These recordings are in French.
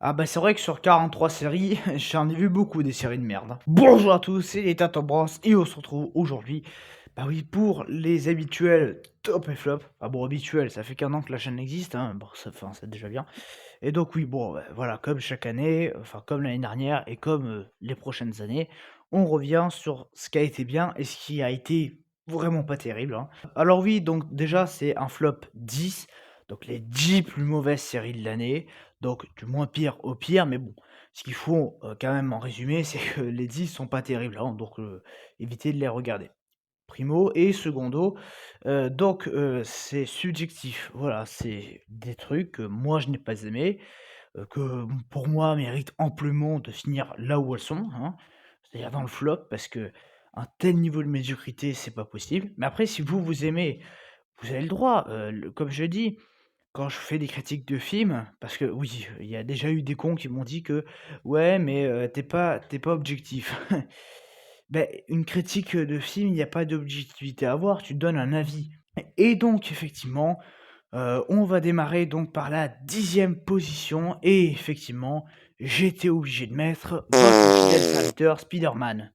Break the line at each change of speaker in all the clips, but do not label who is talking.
Ah bah c'est vrai que sur 43 séries, j'en ai vu beaucoup des séries de merde, hein. Bonjour à tous, c'est les Tata Bros et on se retrouve aujourd'hui, bah oui, pour les habituels top et flop. Ah bon, habituel, ça fait qu'un an que la chaîne existe, hein, bon, ça, enfin, c'est déjà bien. Et donc oui, bon, bah, voilà, comme chaque année, enfin comme l'année dernière et comme les prochaines années, on revient sur ce qui a été bien et ce qui a été vraiment pas terrible, hein. Alors oui, donc déjà c'est un flop 10, donc les 10 plus mauvaises séries de l'année, donc du moins pire au pire, mais bon, ce qu'il faut quand même en résumer, c'est que les 10 sont pas terribles, hein, donc évitez de les regarder. Primo et secondo, donc c'est subjectif. Voilà, c'est des trucs que moi je n'ai pas aimés, que pour moi méritent amplement de finir là où elles sont, hein. C'est-à-dire dans le flop parce que un tel niveau de médiocrité, c'est pas possible. Mais après si vous, vous aimez, vous avez le droit, le comme je dis, quand je fais des critiques de films, parce que oui, il y a déjà eu des cons qui m'ont dit que: «Ouais, mais tu pas objectif». Une critique, de film, il y a pas d'objectivité à avoir, tu donnes un avis. Et donc effectivement, on va démarrer donc par la 10e position et effectivement, j'étais obligé de mettre votre fidèle serviteur Spider-Man.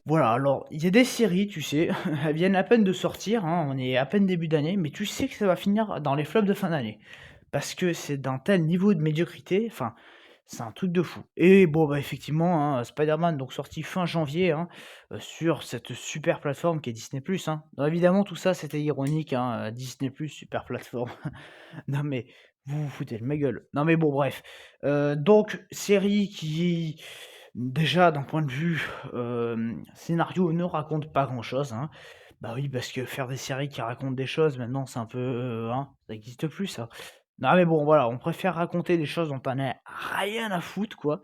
Voilà, alors il y a des séries, tu sais, elles viennent à peine de sortir, hein, on est à peine début d'année, mais tu sais que ça va finir dans les flops de fin d'année. Parce que c'est d'un tel niveau de médiocrité, enfin, c'est un truc de fou. Et bon, bah effectivement, hein, Spider-Man, donc sorti fin janvier, hein, sur cette super plateforme qui est Disney+, hein. Non, évidemment, tout ça, c'était ironique, hein, Disney+, super plateforme. Non mais, vous vous foutez de ma gueule. Non mais bon, bref. Donc, série qui déjà d'un point de vue, scénario ne raconte pas grand-chose, hein. Bah oui, parce que faire des séries qui racontent des choses maintenant c'est un peu, hein, ça existe plus ça. Non mais bon voilà, on préfère raconter des choses dont on a rien à foutre quoi.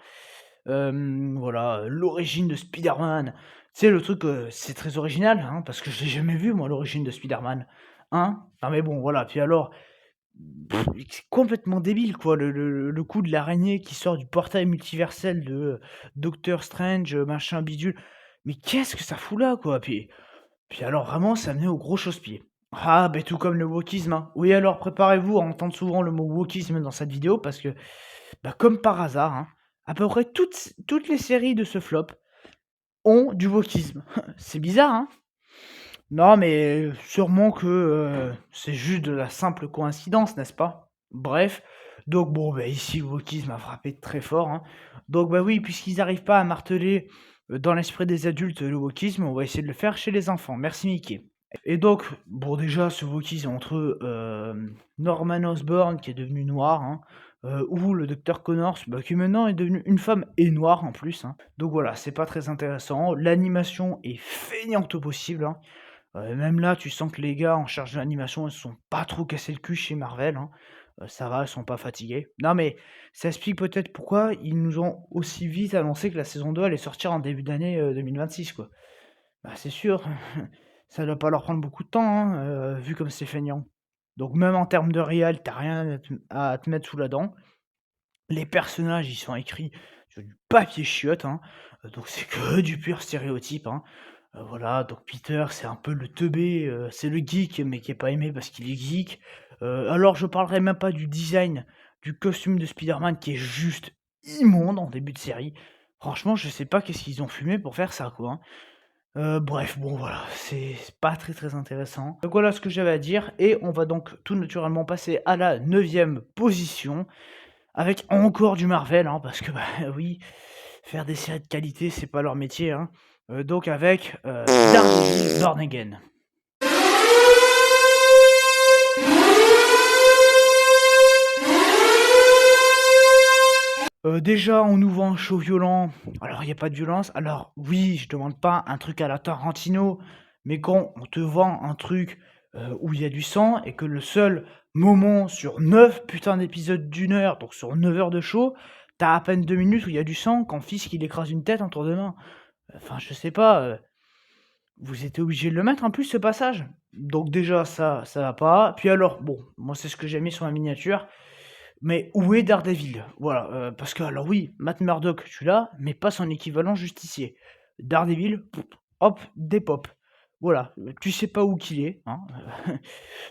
Voilà, l'origine de Spider-Man, tu sais le truc, c'est très original, hein, parce que je l'ai jamais vu moi l'origine de Spider-Man, hein? Non mais bon voilà, puis alors c'est complètement débile quoi, le coup de l'araignée qui sort du portail multiversel de, Doctor Strange, machin bidule. Mais qu'est-ce que ça fout là quoi? Puis alors vraiment ça venait au gros chausse-pied. Ah beh, tout comme le wokisme, hein. Oui alors préparez-vous à entendre souvent le mot wokisme dans cette vidéo parce que, bah, comme par hasard, hein, à peu près toutes les séries de ce flop ont du wokisme. C'est bizarre, hein? Non, mais sûrement que, c'est juste de la simple coïncidence, n'est-ce pas? Bref, donc bon, bah, ici, le wokisme a frappé très fort, hein. Donc bah, oui, puisqu'ils n'arrivent pas à marteler, dans l'esprit des adultes, le wokisme, on va essayer de le faire chez les enfants. Merci Mickey. Et donc, bon déjà ce wokisme entre, Norman Osborn qui est devenu noir, hein, ou le docteur Connors, bah, qui maintenant est devenu une femme et noire en plus, hein. Donc voilà, c'est pas très intéressant. L'animation est feignante au possible, hein. Même là, tu sens que les gars en charge de l'animation, ils se sont pas trop cassés le cul chez Marvel, hein. Ça va, ils sont pas fatigués. Non, mais ça explique peut-être pourquoi ils nous ont aussi vite annoncé que la saison 2 allait sortir en début d'année, 2026, quoi. Bah, c'est sûr, ça doit pas leur prendre beaucoup de temps, hein, vu comme c'est feignant. Donc même en termes de réal, tu rien à te mettre sous la dent. Les personnages, ils sont écrits sur du papier chiotte, hein, donc c'est que du pur stéréotype, hein. Voilà, donc Peter, c'est un peu le teubé, c'est le geek, mais qui est pas aimé parce qu'il est geek. Alors je parlerai même pas du design du costume de Spider-Man qui est juste immonde en début de série. Franchement, je sais pas qu'est-ce qu'ils ont fumé pour faire ça, quoi, hein. Bref, bon voilà, c'est pas très, très intéressant. Donc voilà ce que j'avais à dire et on va donc tout naturellement passer à la 9e position avec encore du Marvel, hein, parce que, bah, oui, faire des séries de qualité, c'est pas leur métier, hein. Donc avec, Daredevil Born Again. Déjà, on nous vend un show violent, alors il y a pas de violence. Alors oui, je demande pas un truc à la Tarantino, mais quand on te vend un truc, où il y a du sang et que le seul moment sur 9 putains d'épisodes d'1 heure, donc sur 9 heures de show, tu as à peine 2 minutes où il y a du sang quand Fisk il écrase une tête entre 2 mains. Enfin, je sais pas, vous étiez obligé de le mettre en plus ce passage. Donc déjà ça va pas. Puis alors, bon, moi c'est ce que j'ai mis sur ma miniature, mais où est Daredevil? Voilà, parce que alors oui, Matt Murdock, tu l'as, mais pas son équivalent justicier. Daredevil, hop, des pop. Voilà, tu sais pas où qu'il est, hein,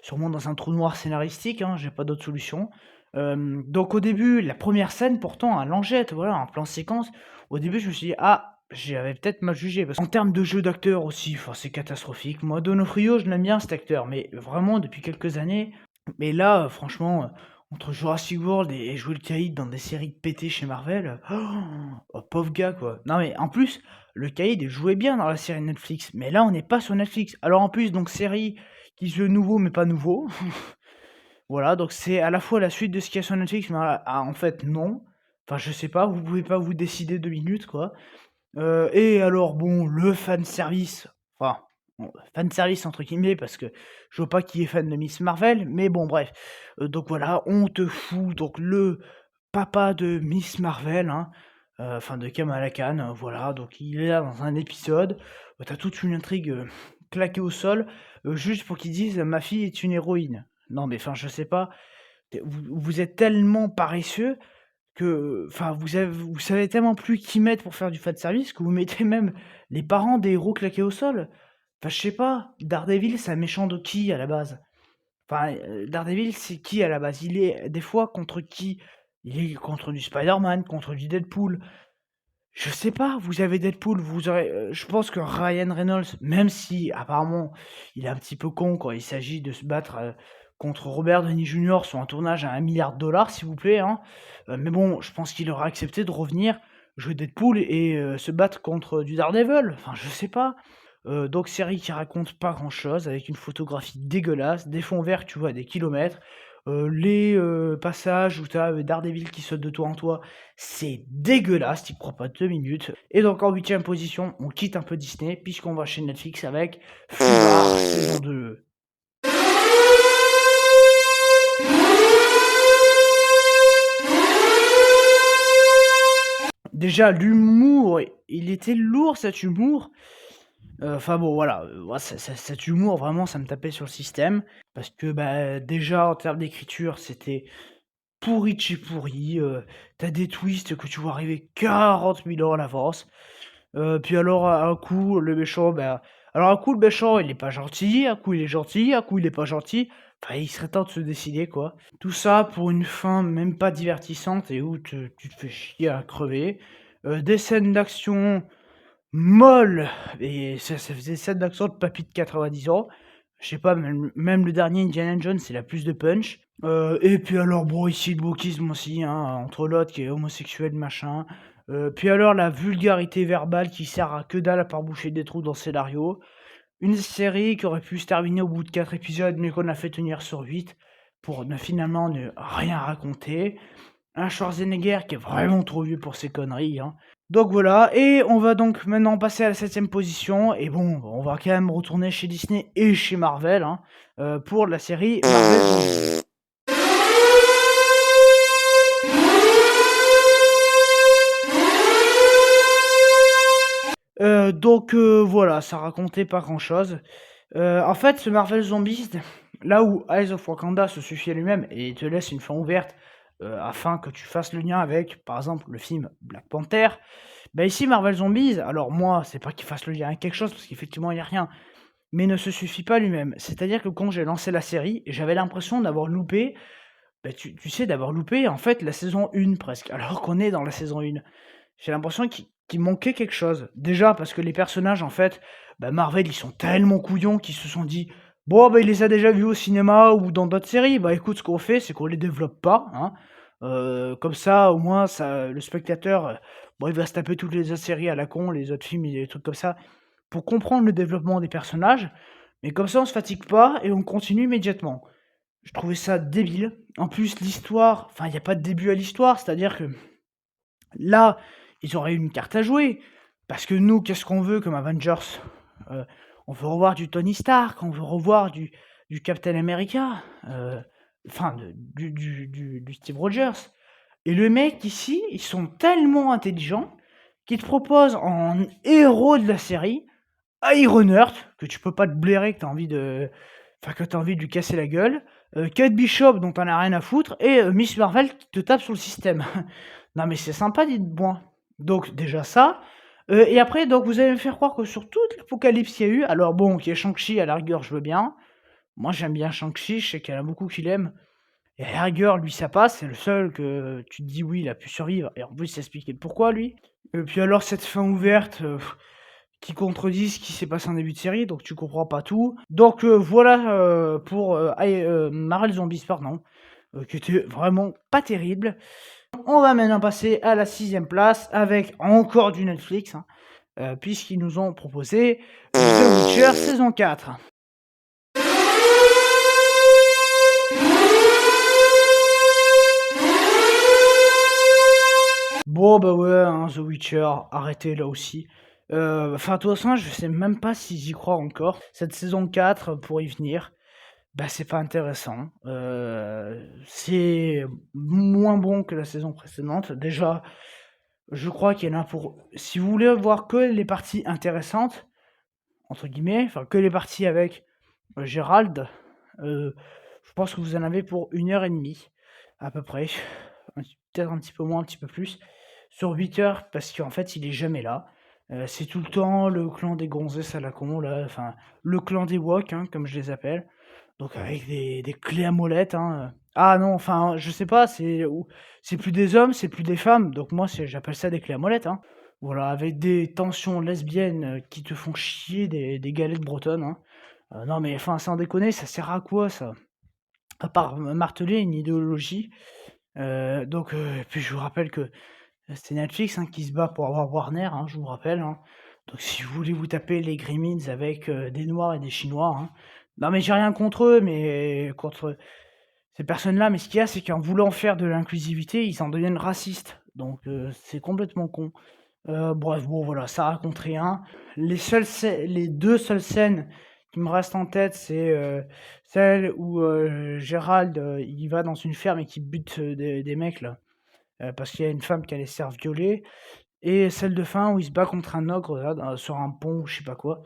sûrement dans un trou noir scénaristique, hein, j'ai pas d'autre solution. Donc au début, la première scène pourtant, un langette, voilà, un plan séquence. Au début, je me suis dit: «Ah, j'avais peut-être mal jugé» parce qu'en termes de jeu d'acteur aussi, enfin, c'est catastrophique. Moi, Donofrio, je l'aime bien cet acteur, mais vraiment depuis quelques années. Mais là, franchement, entre Jurassic World et jouer le caïd dans des séries pétées chez Marvel, oh pauvre gars, quoi. Non, mais en plus, le caïd jouait bien dans la série Netflix, mais là, on n'est pas sur Netflix. Alors en plus, donc série qui se veut nouveau, mais pas nouveau. Voilà, donc c'est à la fois la suite de ce qu'il y a sur Netflix, mais en fait, non. Enfin, je sais pas, vous pouvez pas vous décider 2 minutes, quoi. Et alors bon, le fanservice, enfin, bon, «fanservice» entre guillemets parce que je vois pas qui est fan de Miss Marvel, mais bon bref. Donc voilà, on te fout donc le papa de Miss Marvel, hein, enfin de Kamala Khan, voilà, donc il est là dans un épisode, tu toute une intrigue, claquée au sol, juste pour qu'ils disent: «Ma fille est une héroïne». Non mais enfin je sais pas, vous êtes tellement paresseux que enfin, vous savez tellement plus qui mettre pour faire du fanservice que vous mettez même les parents des héros claqués au sol. Enfin, je sais pas, Daredevil, c'est un méchant de qui à la base? Enfin, Daredevil, c'est qui à la base? Il est des fois contre qui? Il est contre du Spider-Man, contre du Deadpool. Je sais pas, vous avez Deadpool, vous aurez je pense que Ryan Reynolds, même si apparemment il est un petit peu con quand il s'agit de se battre, contre Robert Downey Jr. sur un tournage à 1 milliard de dollars, s'il vous plaît, hein. Mais bon, je pense qu'il aura accepté de revenir jouer Deadpool et se battre contre du Daredevil. Enfin, je sais pas. Donc série qui raconte pas grand-chose, avec une photographie dégueulasse, des fonds verts, tu vois, à des kilomètres. Les, passages où tu as, Daredevil qui saute de toit en toit, c'est dégueulasse, tu y crois pas 2 minutes. Et donc en huitième position, on quitte un peu Disney puisqu'on va chez Netflix avec Fubart saison 2. Déjà l'humour, il était lourd cet humour. Enfin bon voilà, moi cet humour vraiment ça me tapait sur le système parce que, bah, déjà en termes d'écriture c'était pourri de chez pourri, tu des twists que tu vois arriver 40 000 ans à l'avance. Puis alors à un coup le méchant, bah, alors un coup le méchant il est pas gentil, un coup il est gentil, un coup il est pas gentil. Enfin il serait temps de se décider quoi. Tout ça pour une fin même pas divertissante et où tu te fais chier à crever. Des scènes d'action molles et ça faisait scènes d'action de papy de 90 ans. Je sais pas, même le dernier Indiana Jones, il a plus de punch. Et puis alors bon, ici le wokisme aussi, hein, entre l'autre qui est homosexuel machin. Puis alors la vulgarité verbale qui sert à que dalle à part boucher des trous dans le scénario. Une série qui aurait pu se terminer au bout de 4 épisodes, mais qu'on a fait tenir sur 8 pour ne finalement ne rien raconter. Un Schwarzenegger qui est vraiment trop vieux pour ces conneries, hein. Donc voilà, et on va donc maintenant passer à la septième position. Et bon, on va quand même retourner chez Disney et chez Marvel, hein, pour la série Marvel Zombies. Donc voilà, ça racontait pas grand-chose. En fait, ce Marvel Zombies, là où Eyes of Wakanda se suffit à lui-même et te laisse une fin ouverte, afin que tu fasses le lien avec, par exemple, le film Black Panther, bah, ici Marvel Zombies, alors moi, c'est pas qu'il fasse le lien avec quelque chose parce qu'effectivement il y a rien, mais ne se suffit pas lui-même. C'est-à-dire que quand j'ai lancé la série, j'avais l'impression d'avoir loupé, bah, tu sais, d'avoir loupé, en fait, la saison 1 presque, alors qu'on est dans la saison 1. J'ai l'impression qu'il manquait quelque chose. Déjà parce que les personnages, en fait, bah, Marvel, ils sont tellement couillons qu'ils se sont dit: «Bon, bah, il les a déjà vus au cinéma ou dans d'autres séries. Bah, écoute, ce qu'on fait, c'est qu'on les développe pas, hein. Comme ça, au moins, ça le spectateur, bon, il va se taper toutes les autres séries à la con, les autres films et des trucs comme ça, pour comprendre le développement des personnages. Mais comme ça, on se fatigue pas et on continue immédiatement». Je trouvais ça débile. En plus, l'histoire, enfin, il y a pas de début à l'histoire, c'est-à-dire que là, ils auraient une carte à jouer. Parce que nous, qu'est-ce qu'on veut comme Avengers? Heu, on veut revoir du Tony Stark, on veut revoir du Captain America, enfin du Steve Rogers. Et le mec ici, ils sont tellement intelligents qu'ils te proposent en héros de la série Ironheart, que tu peux pas te blairer, que tu as envie de enfin que tu as envie de lui casser la gueule, Kate Bishop dont tu en as rien à foutre et Miss Marvel qui te tape sur le système. Non mais c'est sympa dites-moi. Donc déjà ça, Et après donc vous allez me faire croire que sur toute l'apocalypse qu'il y a eu alors bon, qu'il y ait Shang-Chi à la rigueur, je veux bien. Moi j'aime bien Shang-Chi, je sais qu'il y en a beaucoup qui l'aiment et à la rigueur, lui ça passe, c'est le seul que tu te dis: «Oui, il a pu survivre» et en plus c'est expliqué le pourquoi lui. Et puis alors cette fin ouverte, qui contredit ce qui s'est passé en début de série, donc tu comprends pas tout. Donc voilà, pour, Marvel Zombies pardon, qui était vraiment pas terrible. On va maintenant passer à la sixième place avec encore du Netflix, hein, puisqu'ils nous ont proposé The Witcher saison 4. Bon, bah, ouais, hein, The Witcher, arrêtez là aussi. Enfin, de toute façon, je sais même pas si j'y crois encore. Cette saison 4, pour y venir, bah, c'est pas intéressant. C'est moins bon que la saison précédente. Déjà, je crois qu'il y en a pour si vous voulez voir que les parties «intéressantes», entre guillemets, enfin que les parties avec, Gérald, heu, je pense que vous en avez pour 1 heure et demie à peu près. Peut-être un petit peu moins, un petit peu plus. Sur 8 heures parce qu'en fait, il est jamais là. C'est tout le temps le clan des gonzesses à la con là, enfin, le clan des woks, hein, comme je les appelle. Donc avec des clés à molette, hein, ah non, enfin, je sais pas, c'est plus des hommes, c'est plus des femmes, donc moi j'appelle ça des clés à molette, hein. Voilà, avec des tensions lesbiennes, qui te font chier, des galettes bretonnes, hein. Non mais enfin, sans déconner, ça sert à quoi ça? À part marteler une idéologie, donc puis je vous rappelle que c'est Netflix, hein, qui se bat pour avoir Warner, hein, je vous rappelle, hein. Donc si vous voulez vous taper les Gremlins avec, des noirs et des chinois, hein. Non mais j'ai rien contre eux, mais contre ces personnes-là, mais ce qu'il y a, c'est qu'en voulant faire de l'inclusivité, ils en deviennent racistes. Donc c'est complètement con. Bref, bon voilà, ça raconte rien. Les 2 seules scènes qui me restent en tête, c'est, celle où, Gérald, il va dans une ferme et qu'il bute, des mecs là, parce qu'il y a une femme qui allait se faire violer et celle de fin où il se bat contre un ogre là, sur un pont ou je sais pas quoi.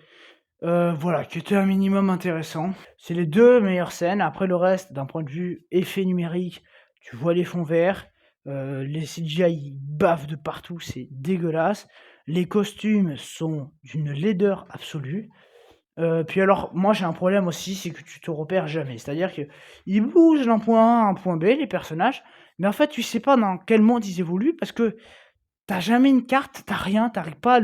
Voilà, qui était un minimum intéressant. C'est les 2 meilleures scènes. Après le reste, d'un point de vue effet numérique, tu vois les fonds verts, les CGI ils bavent de partout, c'est dégueulasse. Les costumes sont d'une laideur absolue. Puis alors, moi j'ai un problème aussi, c'est que tu te repères jamais. C'est-à-dire qu'ils bougent d'un point A à un point B, les personnages, mais en fait, tu sais pas dans quel monde ils évoluent parce que t'as jamais une carte, t'as rien, t'arrives pas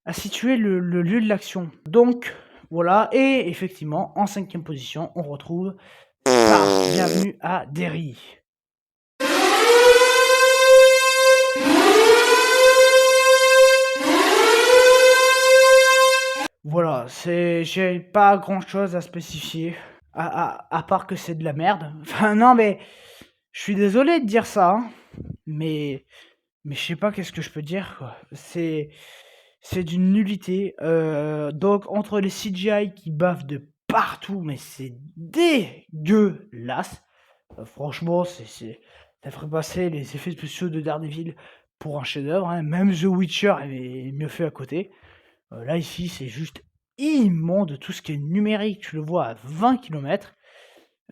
à situer le lieu de l'action. Donc voilà, et effectivement, en cinquième position, on retrouve Star. Bienvenue à Derry. Voilà, j'ai pas grand-chose à spécifier, à part que c'est de la merde. Enfin non, mais je suis désolé de dire ça, hein, mais je sais pas qu'est-ce que je peux dire, quoi. C'est d'une nullité, donc entre les CGI qui bavent de partout, mais c'est dégueulasse. Franchement, ça ferait passer les effets spéciaux de Daredevil pour un chef-d'œuvre, hein. Même The Witcher est mieux fait à côté. Là, ici, c'est juste immonde. Tout ce qui est numérique, tu le vois à 20 kilomètres.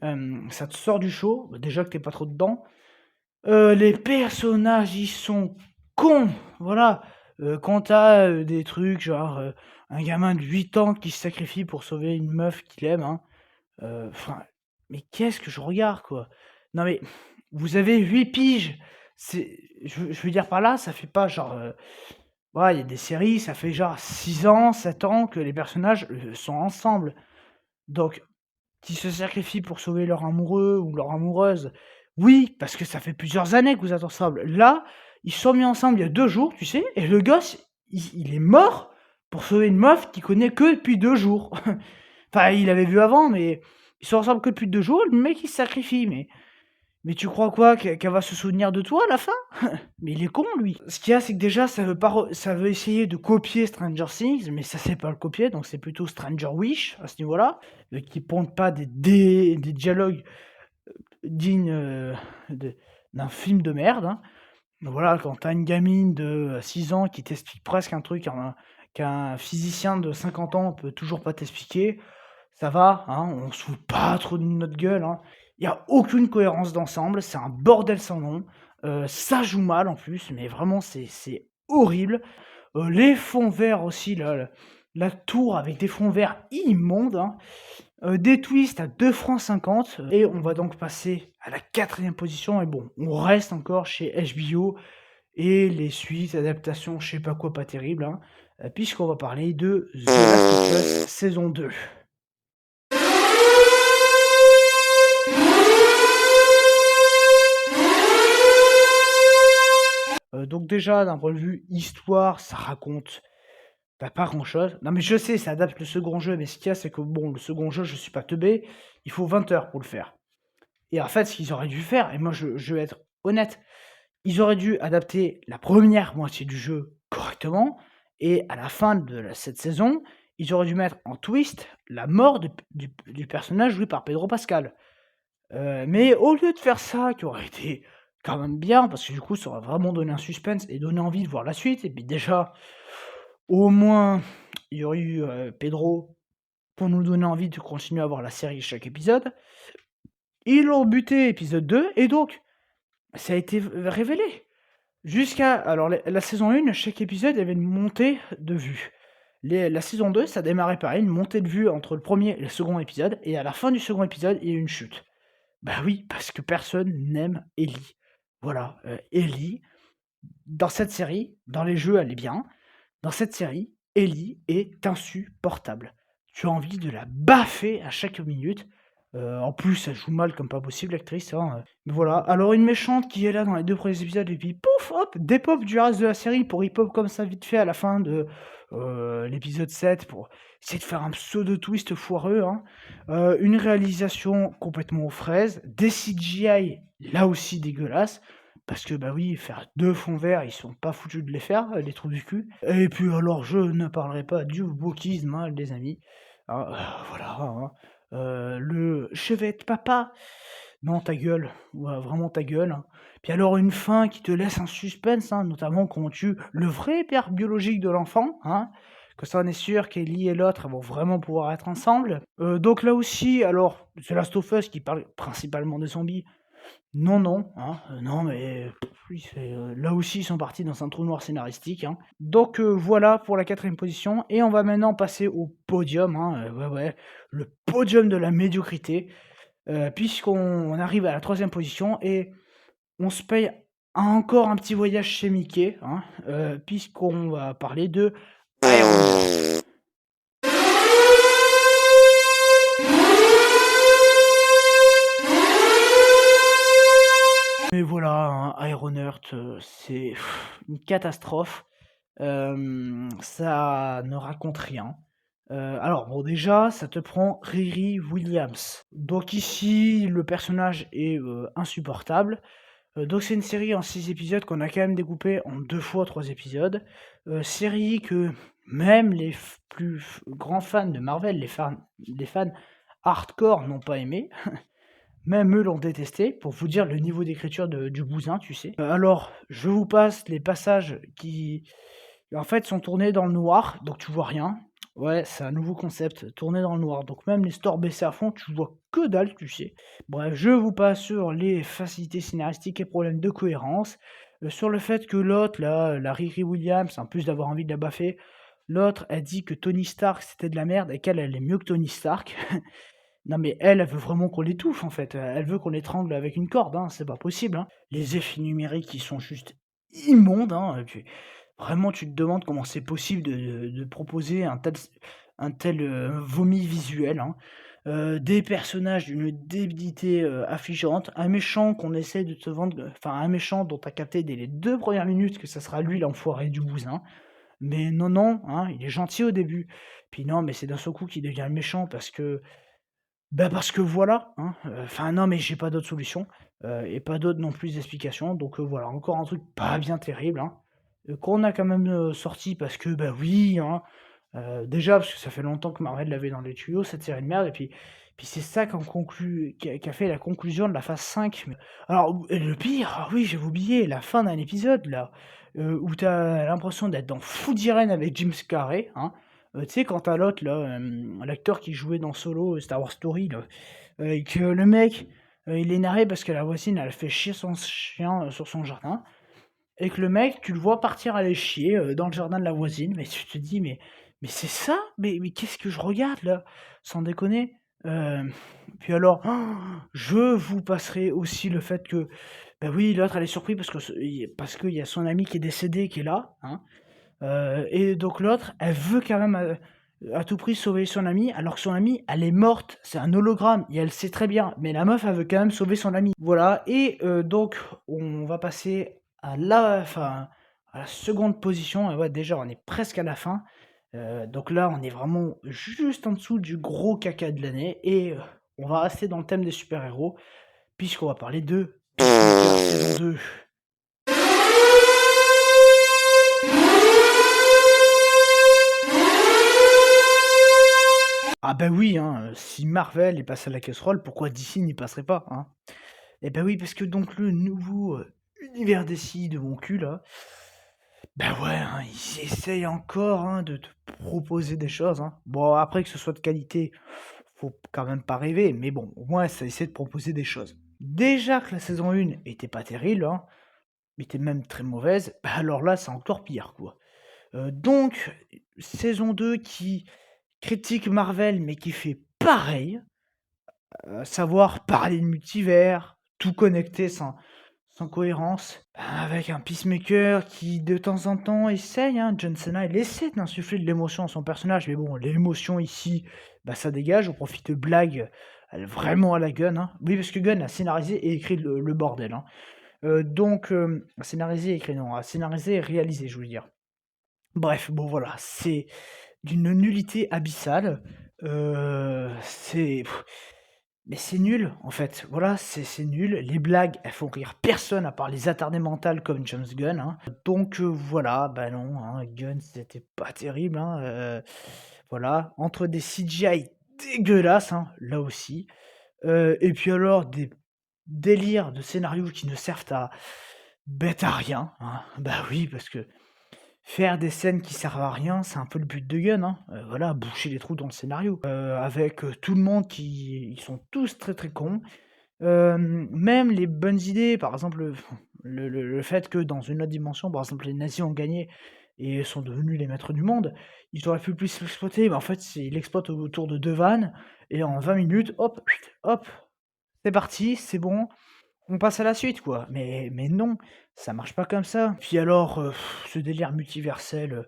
Ça te sort du show. Bah, déjà que t'es pas trop dedans. Les personnages, ils sont cons. Voilà. Quand t'as des trucs genre un gamin de 8 ans qui se sacrifie pour sauver une meuf qu'il aime, hein. Enfin, mais qu'est-ce que je regarde, quoi? Non, mais vous avez 8 piges. Je veux dire par là, ça fait pas genre, ouais, il y a des séries, ça fait genre 6 ans, 7 ans que les personnages, sont ensemble. Donc, qui se sacrifient pour sauver leur amoureux ou leur amoureuse, oui, parce que ça fait plusieurs années que vous êtes ensemble. Là, ils se sont mis ensemble il y a 2 jours, tu sais, et le gosse, il est mort pour sauver une meuf qu'il connaît que depuis 2 jours. Enfin, il l'avait vu avant, mais ils sont ensemble que depuis 2 jours, le mec il se sacrifie, mais tu crois quoi? Qu'elle va se souvenir de toi à la fin? Mais il est con lui! Ce qu'il y a, c'est que déjà ça veut essayer de copier Stranger Things, mais ça sait pas le copier, donc c'est plutôt Stranger Wish à ce niveau-là, qui pondent pas des dialogues, dignes, de d'un film de merde, hein. Donc voilà, quand tu as une gamine de, 6 ans qui t'explique presque un truc qu'un physicien de 50 ans peut toujours pas t'expliquer, ça va, hein, on se fout pas trop de notre gueule, hein. Il y a aucune cohérence d'ensemble, c'est un bordel sans nom, ça joue mal en plus, mais vraiment c'est horrible. Les fonds verts aussi, la tour avec des fonds verts immondes, hein. Des twists à 2,50 € et on va donc passer à la 4e position et bon, on reste encore chez HBO et les suites, adaptations, je sais pas quoi, pas terrible, hein, puisqu'on va parler de The Last of Us saison 2. Donc déjà, d'un point de vue histoire, ça raconte, bah, pas grand-chose. Non, mais je sais, ça adapte le second jeu, mais ce qu'il y a, c'est que bon, le second jeu, je suis pas teubé, il faut 20 heures pour le faire. Et en fait, ce qu'ils auraient dû faire, et moi je vais être honnête, ils auraient dû adapter la première moitié du jeu correctement, et à la fin de cette saison, ils auraient dû mettre en twist la mort du personnage joué par Pedro Pascal. Mais au lieu de faire ça, qui aurait été quand même bien, parce que du coup, ça aurait vraiment donné un suspense et donné envie de voir la suite. Et puis déjà, au moins, il y aurait eu Pedro pour nous donner envie de continuer à voir la série chaque épisode. Ils l'ont buté épisode 2, et donc, ça a été révélé. Jusqu'à. Alors, la saison 1, chaque épisode avait une montée de vue. La saison 2, ça démarrait pareil, une montée de vue entre le premier et le second épisode, et à la fin du second épisode, il y a eu une chute. Bah oui, parce que personne n'aime Ellie. Voilà, Ellie, dans cette série, dans les jeux, elle est bien. Dans cette série, Ellie est insupportable. Tu as envie de la baffer à chaque minute. En plus, elle joue mal comme pas possible, l'actrice, hein. Mais voilà. Alors, une méchante qui est là dans les 2 premiers épisodes, et puis pouf, hop, dépop du reste de la série pour hip-hop comme ça vite fait à la fin de l'épisode 7 pour essayer de faire un pseudo-twist foireux, hein. Une réalisation complètement aux fraises. Des CGI, là aussi dégueulasses. Parce que, bah oui, faire 2 fonds verts, ils sont pas foutus de les faire, les trous du cul. Et puis alors, je ne parlerai pas du wokisme, hein, les amis. Hein, voilà, hein. Le «Je vais être papa». Non, ta gueule, ouais, vraiment ta gueule, hein. Puis alors une fin qui te laisse un suspense, hein, notamment quand on tue le vrai père biologique de l'enfant, hein. Comme ça, on est sûr qu'Ellie et l'autre, elles vont vraiment pouvoir être ensemble. Donc là aussi, alors, The Last of Us qui parle principalement des zombies, non, non, hein, non, mais oui, là aussi, ils sont partis dans un trou noir scénaristique, hein. Donc voilà pour la 4e position, et on va maintenant passer au podium, hein, ouais, ouais, le podium de la médiocrité, puisqu'on arrive à la 3e position et on se paye encore un petit voyage chez Mickey, hein, puisqu'on va parler de Iron Man. Mais voilà, hein, Ironheart, c'est une catastrophe. Ça ne raconte rien. Alors bon, déjà, ça te prend Riri Williams. Donc ici, le personnage est, insupportable. Donc c'est une série en 6 épisodes qu'on a quand même découpé en 2 fois 3 épisodes. Série que même les plus grands fans de Marvel, les fans hardcore n'ont pas aimé. Même eux l'ont détesté, pour vous dire le niveau d'écriture du bousin, tu sais. Alors, je vous passe les passages qui, en fait, sont tournés dans le noir, donc tu vois rien. Ouais, c'est un nouveau concept, tourner dans le noir. Donc même les stores baissés à fond, tu vois que dalle, tu sais. Bref, je vous passe sur les facilités scénaristiques et problèmes de cohérence, sur le fait que l'autre, là, la Riri Williams, en plus d'avoir envie de la baffer, l'autre, elle dit que Tony Stark, c'était de la merde et qu'elle, elle est mieux que Tony Stark. Non mais elle veut vraiment qu'on l'étouffe en fait, elle veut qu'on l'étrangle avec une corde, hein, c'est pas possible, hein. Les effets numériques, ils sont juste immondes, hein, vraiment tu te demandes comment c'est possible de proposer un tel, vomi visuel, hein. Des personnages d'une débilité, affligeante, un méchant qu'on essaie de te vendre, enfin un méchant dont tu as capté dès les 2 premières minutes que ça sera lui l'enfoiré du bousin. Mais non, non, hein, il est gentil au début. Puis non, mais c'est d'un seul coup qu'il devient méchant parce que voilà, hein, enfin non, mais j'ai pas d'autre solution, et pas d'autre non plus d'explication, donc voilà, encore un truc pas bien terrible, hein, qu'on a quand même, sorti parce que, bah, oui, hein, déjà parce que ça fait longtemps que Marvel l'avait dans les tuyaux cette série de merde, et puis c'est ça qui a fait la conclusion de la phase 5. Mais alors, le pire, ah oui, j'avais oublié la fin d'un épisode là, où t'as l'impression d'être dans Food Irene avec Jim Carrey, hein. Tu sais, quand tu l'autre là, l'acteur qui jouait dans Solo, Star Wars Story là, et que le mec, il est énervé parce que la voisine, elle fait chier son chien, sur son jardin, et que le mec, tu le vois partir aller chier, dans le jardin de la voisine, mais tu te dis: «Mais c'est ça? Mais qu'est-ce que je regarde là?» Sans déconner. Puis alors, je vous passerai aussi le fait que, bah, oui, l'autre elle est surpris parce qu'il y a son ami qui est décédé qui est là, hein, et donc l'autre, elle veut quand même, à tout prix sauver son amie, alors que son amie, elle est morte, c'est un hologramme et elle sait très bien, mais la meuf, elle veut quand même sauver son amie. Voilà et donc on va passer à la seconde position et ouais, déjà, on est presque à la fin, donc là, on est vraiment juste en dessous du gros caca de l'année et on va rester dans le thème des super-héros puisqu'on va parler de Peacemaker saison 2. Ah bah oui, hein, si Marvel est passé à la casserole, pourquoi DC n'y passerait pas, hein? Eh bah oui, parce que donc le nouveau, univers DC de mon cul là, bah ouais, hein, ils essayent encore, hein, de te proposer des choses, hein. Bon après que ce soit de qualité, faut quand même pas rêver, mais bon, au moins ça essaie de proposer des choses. Déjà que la saison 1 était pas terrible, hein, était même très mauvaise, bah alors là, c'est encore pire, quoi. Donc saison 2 qui critique Marvel, mais qui fait pareil. Savoir parler de multivers, tout connecter sans cohérence, avec un Peacemaker qui de temps en temps essaye, hein, John Cena, il essaie d'insuffler de l'émotion à son personnage, mais bon, l'émotion ici, bah, ça dégage au profit de blagues, vraiment à la Gunn, hein. Oui, parce que Gunn a scénarisé et écrit le bordel, hein. Donc scénarisé et écrit, non, a scénarisé et réalisé, je voulais dire. Bref, bon voilà, c'est d'une nullité abyssale, c'est mais c'est nul, en fait. Voilà, c'est nul. Les blagues, elles font rire personne à part les attardés mentales comme James Gunn, hein. Donc voilà, bah non, hein, Gunn, c'était pas terrible, hein, voilà. Entre des CGI dégueulasses, hein, là aussi, et puis alors des délires de scénarios qui ne servent à bête à rien, hein. Bah oui, parce que faire des scènes qui servent à rien, c'est un peu le but de Gunn, hein. Voilà, boucher les trous dans le scénario. Avec, tout le monde qui ils sont tous très, très cons. Même les bonnes idées, par exemple, le fait que dans une autre dimension, par exemple, les nazis ont gagné et sont devenus les maîtres du monde, ils auraient pu plus l'exploiter, mais en fait, c'est ils l'exploitent autour de 2 vannes et en 20 minutes, hop, hop, c'est parti, c'est bon, on passe à la suite, quoi. Mais non, ça marche pas comme ça. Puis alors, ce délire multiversel,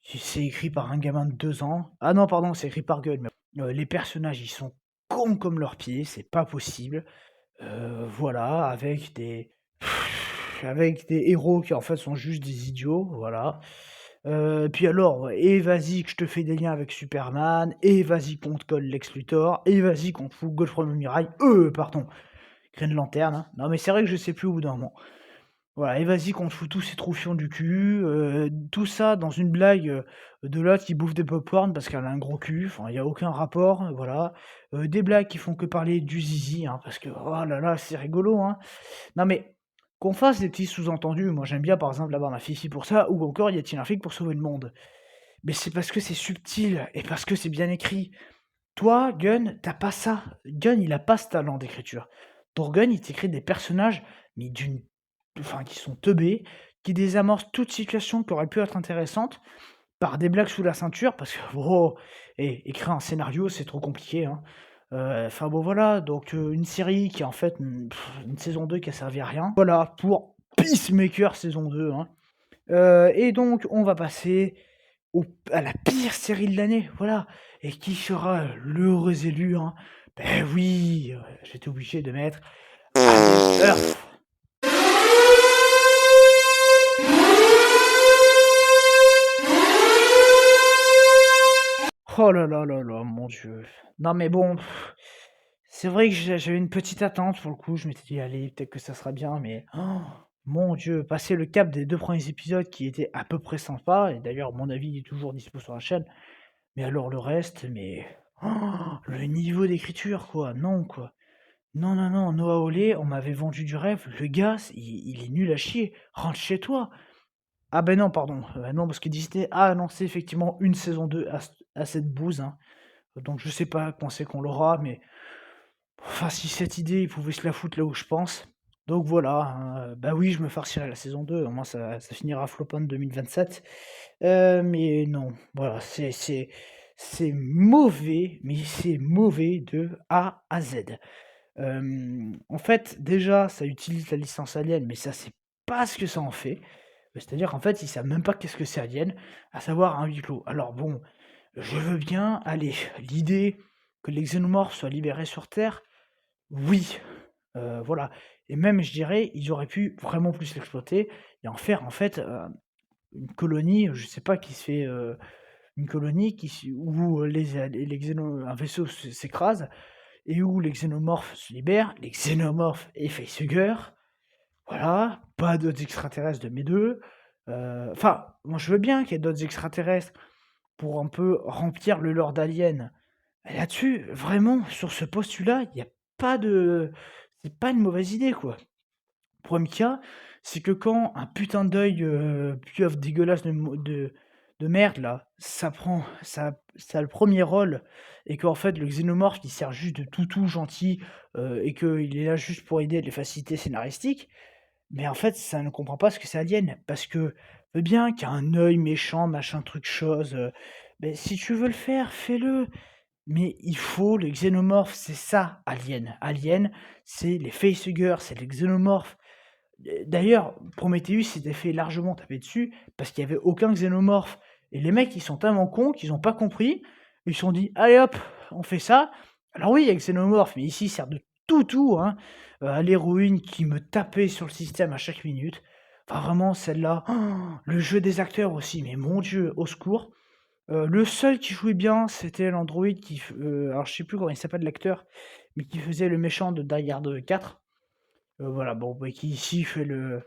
c'est écrit par un gamin de 2 ans. Ah non, pardon, c'est écrit par Gunn, mais les personnages, ils sont cons comme leurs pieds, c'est pas possible. Voilà, avec des héros qui, en fait, sont juste des idiots, voilà. Puis alors, et vas-y que je te fais des liens avec Superman, et vas-y qu'on te colle Lex Luthor, et vas-y qu'on te fout Godfrey Muraille, pardon, Green Lantern, hein. Non, mais c'est vrai que je sais plus au bout d'un moment. Voilà, et vas-y qu'on te fout tous ces troufions du cul, tout ça dans une blague, de l'autre qui bouffe des pop-corn parce qu'elle a un gros cul, enfin il y a aucun rapport, voilà. Des blagues qui font que parler du zizi, hein, parce que, oh là là, c'est rigolo, hein. Non mais, qu'on fasse des petits sous-entendus, moi j'aime bien par exemple la bande à Fifi pour ça, ou encore Y a-t-il un flic pour sauver le monde? Mais c'est parce que c'est subtil et parce que c'est bien écrit. Toi, Gunn, tu pas ça. Gunn, il a pas ce talent d'écriture. Pour Gunn, il t'écrit des personnages, mais qui sont teubés, qui désamorcent toute situation qui aurait pu être intéressante par des blagues sous la ceinture, parce que, oh, écrire un scénario, c'est trop compliqué, hein. Enfin bon, voilà, donc une série qui, en fait, une saison 2 qui a servi à rien. Voilà, pour Peacemaker saison 2, hein. Et donc, on va passer à la pire série de l'année, voilà. Et qui sera l'heureux élu, hein? Beh oui, j'étais obligé de mettre Agent Earth. Oh là là là là, mon Dieu. Non mais bon, c'est vrai que j'avais une petite attente pour le coup, je m'étais dit: «Allez, peut-être que ça sera bien», mais mon Dieu, passer le cap des 2 premiers épisodes qui étaient à peu près sympas et d'ailleurs mon avis est toujours dispo sur la chaîne, mais alors le reste, mais le niveau d'écriture quoi, non quoi. Non, non, non, Noah Hawley, on m'avait vendu du rêve, le gars, il est nul à chier, rentre chez toi. Ah ben non, pardon, non parce que Disney a annoncé effectivement une saison 2 à cette bouse, hein, donc je sais pas quand c'est qu'on l'aura, mais enfin si cette idée, ils pouvaient se la foutre là où je pense. Donc voilà, hein, bah oui, je me farcirai la saison 2. Au moins ça finira flop en 2027. Mais non, voilà, c'est mauvais, mais c'est mauvais de A à Z. En fait, déjà, ça utilise la licence Alien, mais ça sait pas ce que ça en fait. C'est-à-dire qu'en fait, ils savent même pas qu'est-ce que c'est Alien, à savoir un huis clos. Alors bon, je veux bien, allez, l'idée que les xénomorphes soient libérés sur Terre, oui, voilà. Et même, je dirais, ils auraient pu vraiment plus l'exploiter et en faire, en fait, une colonie, je sais pas, qui se fait, une colonie où les un vaisseau s'écrase et où les xénomorphes se libèrent, les xénomorphes et facehuggers, voilà, pas d'autres extraterrestres de mes deux. Enfin, moi je veux bien qu'il y ait d'autres extraterrestres pour un peu remplir le lore d'Alien. Mais là-dessus, vraiment, sur ce postulat, il y a pas de c'est pas une mauvaise idée, quoi. Le problème qu'il y a, c'est que quand un putain d'œil, pieuvre dégueulasse de merde là, ça a le premier rôle et qu'en fait le xénomorphe il sert juste de toutou gentil, et qu'il est là juste pour aider les facilités scénaristiques, mais en fait ça ne comprend pas ce que c'est Alien. Parce que, veux bien qu'il y a un œil méchant, machin truc chose, beh, si tu veux le faire, fais-le, mais il faut les xénomorphes, c'est ça Alien. Alien, c'est les facehuggers, c'est les xénomorphes. D'ailleurs, Prometheus s'était fait largement taper dessus parce qu'il y avait aucun xénomorphe et les mecs, ils sont tellement cons qu'ils ont pas compris. Ils se sont dit: «Allez hop, on fait ça». Alors oui, il y a xénomorphe, mais ici, il sert de toutou, hein, à l'héroïne qui me tapait sur le système à chaque minute. Enfin vraiment celle-là, le jeu des acteurs aussi, mais mon Dieu, au secours. Le seul qui jouait bien, c'était l'androïde alors je sais plus comment il s'appelle l'acteur, mais qui faisait le méchant de Die Hard 4. Voilà, bon, bah, qui ici fait le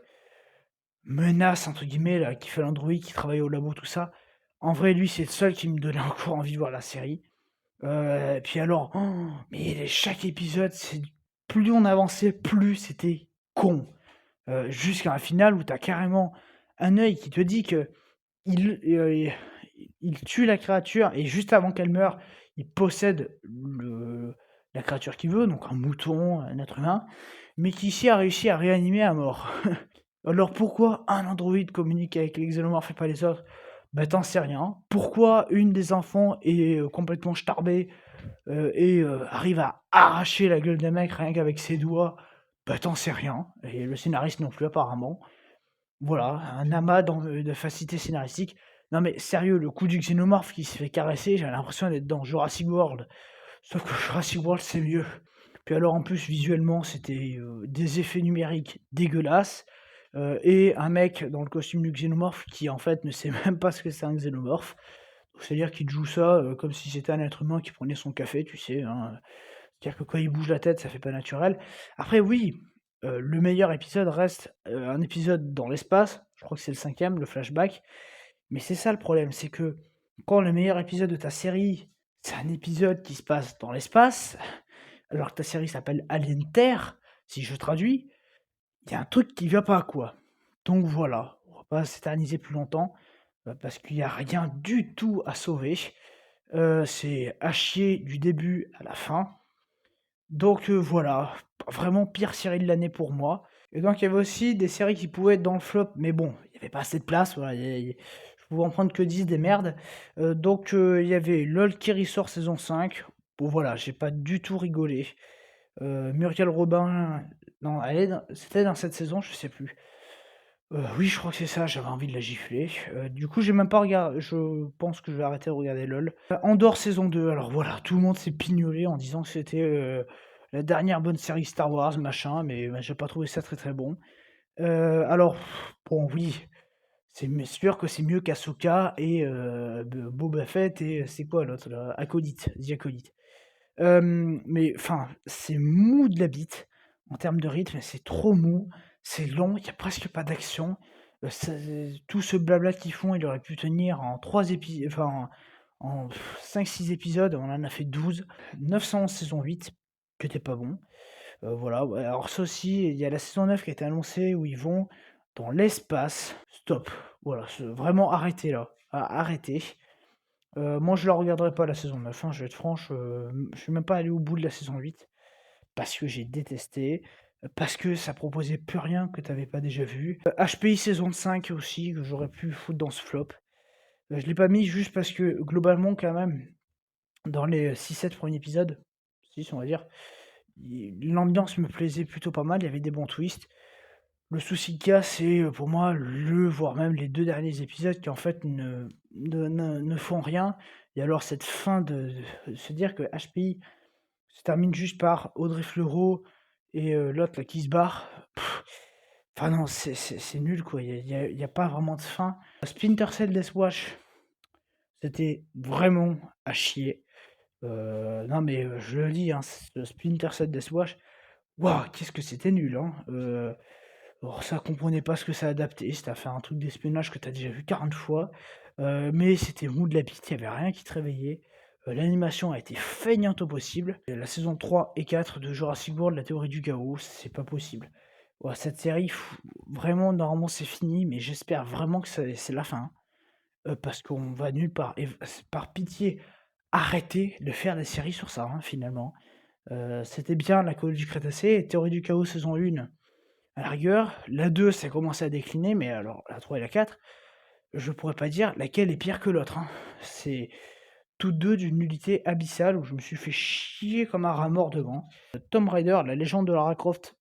«menace» entre guillemets là, qui fait l'androïde, qui travaille au labo, tout ça. En vrai, lui, c'est le seul qui me donnait encore envie de voir la série. Puis alors, mais chaque épisode, c'est plus on avançait, plus c'était con. Jusqu'à un final où tu as carrément un œil qui te dit que il tue la créature et juste avant qu'elle meure, il possède la créature qu'il veut, donc un mouton, un être humain, mais qui ici a réussi à réanimer à mort. Alors pourquoi un androïde communique avec les xénomorphes et pas les autres? Bah, t'en sais rien. Pourquoi une des enfants est, complètement starbée, et arrive à arracher la gueule d'un mec rien qu'avec ses doigts? Bah, t'en sais rien et le scénariste non plus apparemment. Voilà, un amas de facilité scénaristique. Non mais sérieux, le coup du xénomorphe qui se fait caresser, j'ai l'impression d'être dans Jurassic World. Sauf que Jurassic World, c'est mieux. Puis alors en plus visuellement, c'était, des effets numériques dégueulasses, et un mec dans le costume du xénomorphe qui en fait ne sait même pas ce que c'est un xénomorphe. Donc c'est-à-dire qu'il joue ça, comme si c'était un être humain qui prenait son café, tu sais, hein, c'est-à-dire que quand il bouge la tête, ça fait pas naturel. Après oui, le meilleur épisode reste, un épisode dans l'espace, je crois que c'est le cinquième, le flashback. Mais c'est ça le problème, c'est que quand le meilleur épisode de ta série, c'est un épisode qui se passe dans l'espace, alors que ta série s'appelle Alien Terre, si je traduis, il y a un truc qui va pas, quoi. Donc voilà, on va pas s'éterniser plus longtemps, parce qu'il y a rien du tout à sauver. C'est à chier du début à la fin. Donc voilà, vraiment pire série de l'année pour moi. Et donc il y avait aussi des séries qui pouvaient être dans le flop, mais bon, il y avait pas assez de place, voilà, je pouvais en prendre que 10 des merdes. Donc il y avait LOL qui ressort saison 5. Bon voilà, j'ai pas du tout rigolé. Muriel Robin, non, c'était dans cette saison, je sais plus. Oui, je crois que c'est ça, j'avais envie de la gifler. Du coup, j'ai même pas regardé. Je pense que je vais arrêter de regarder LOL. Andor saison 2, alors voilà, tout le monde s'est pignolé en disant que c'était, la dernière bonne série Star Wars, machin, mais bah, j'ai pas trouvé ça très, très bon. Alors, bon, oui, c'est sûr que c'est mieux qu'Ahsoka et Boba Fett et c'est quoi l'autre là? Acolyte, The Acolyte. Mais enfin, c'est mou de la bite en termes de rythme, c'est trop mou, c'est long, il y a presque pas d'action. Tout ce blabla qu'ils font, il aurait pu tenir en 3 épisodes, enfin en 5-6 épisodes, on en a fait 12. 911 saison 8, qui était pas bon. Voilà, ouais, alors ça aussi, il y a la saison 9 qui a été annoncée où ils vont dans l'espace. Stop, voilà, vraiment arrêtez là, arrêtez. Moi, je la regarderai pas la saison 9, hein, je vais être franche, je suis même pas allé au bout de la saison 8 parce que j'ai détesté. parce que ça proposait plus rien que tu avais pas déjà vu. HPI saison 5 aussi, que j'aurais pu foutre dans ce flop. Je l'ai pas mis juste parce que globalement quand même, dans les 6-7 premiers épisodes, 6 on va dire, l'ambiance me plaisait plutôt pas mal, il y avait des bons twists. Le souci qu'il y a, c'est pour moi voire même les 2 derniers épisodes qui en fait ne font rien. Et alors cette fin de se dire que HPI se termine juste par Audrey Fleurot et l'autre là qui se barre. Enfin non, c'est nul quoi, il y a pas vraiment de fin. Splinter Cell Deathwatch, c'était vraiment à chier. Non mais je le dis, hein, ce Splinter Cell Deathwatch, waouh, qu'est-ce que c'était nul, hein. Alors ça comprenait pas ce que ça adaptait, c'était à faire un truc d'espionnage que tu as déjà vu 40 fois, mais c'était mou de la bite, il y avait rien qui te réveillait. L'animation a été feignante au possible. Et la saison 3 et 4 de Jurassic World: La théorie du chaos, c'est pas possible. Ouais, cette série, vraiment, normalement c'est fini, mais j'espère vraiment que c'est la fin, parce qu'on va nulle part. Et par pitié, arrêtez de faire des séries sur ça, hein, finalement. C'était bien la colonie du Crétacé, Théorie du chaos saison 1, à la rigueur. La 2, ça commençait à décliner, mais alors la 3 et la 4, je pourrais pas dire laquelle est pire que l'autre, hein. C'est toutes deux d'une nullité abyssale où je me suis fait chier comme un rat mort devant. Tomb Raider, la légende de Lara Croft,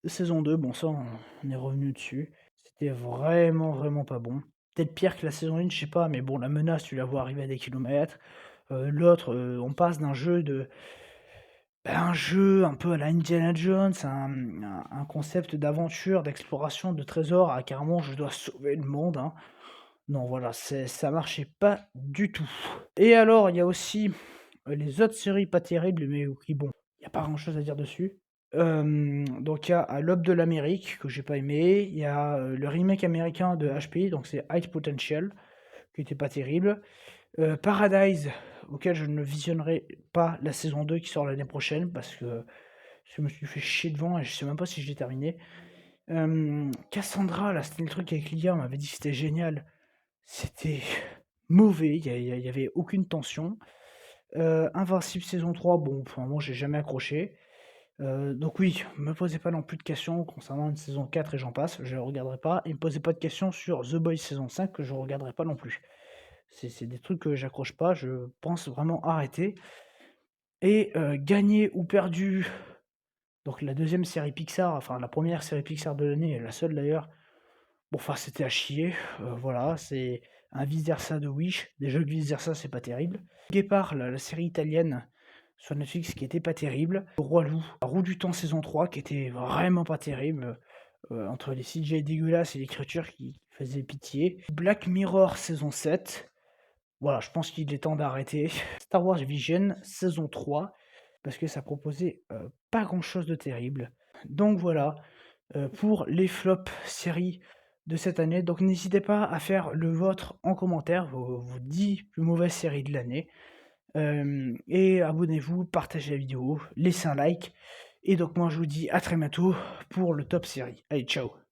saison 2, bon ça on est revenu dessus. C'était vraiment, vraiment pas bon. Peut-être pire que la saison 1, je sais pas, mais bon, la menace, tu la vois arriver à des kilomètres. L'autre, on passe d'un jeu de un jeu un peu à la Indiana Jones, un concept d'aventure, d'exploration, de trésors, à carrément je dois sauver le monde, hein. Non, voilà, ça marchait pas du tout. Et alors, il y a aussi les autres séries pas terribles, mais qui, bon, il y a pas grand-chose à dire dessus. Donc il y a à l'Aube de l'Amérique, que j'ai pas aimé. Il y a le remake américain de HP, donc c'est High Potential, qui était pas terrible. Paradise, auquel je ne visionnerai pas la saison 2 qui sort l'année prochaine, parce que je me suis fait chier devant et je sais même pas si je l'ai terminé. Cassandra, là, c'était le truc avec Lydia, on m'avait dit que c'était génial. C'était mauvais, il y avait aucune tension. Invincible saison 3, bon, enfin, moi j'ai jamais accroché. Donc oui, me posez pas non plus de questions concernant une saison 4 et j'en passe, je ne regarderai pas. Et me posez pas de questions sur The Boys saison 5 que je regarderai pas non plus. C'est des trucs que j'accroche pas, je pense vraiment arrêter. Et gagné ou perdu, donc la deuxième série Pixar, enfin la première série Pixar de l'année, et la seule d'ailleurs, bon, enfin c'était à chier, voilà, c'est un vice versa de Wish. Déjà que vice versa c'est pas terrible. Guépard, la série italienne sur Netflix qui était pas terrible. Roi Loup, La Roue du Temps saison 3 qui était vraiment pas terrible, entre les CGI dégueulasses et l'écriture qui faisait pitié. Black Mirror saison 7, voilà, je pense qu'il est temps d'arrêter. Star Wars Vision saison 3, parce que ça proposait pas grand chose de terrible. Donc voilà, pour les flops séries de cette année. Donc n'hésitez pas à faire le vôtre en commentaire, vos 10 plus mauvaises séries de l'année. Et abonnez-vous, partagez la vidéo, laissez un like. Et donc moi je vous dis à très bientôt pour le top série. Allez, ciao!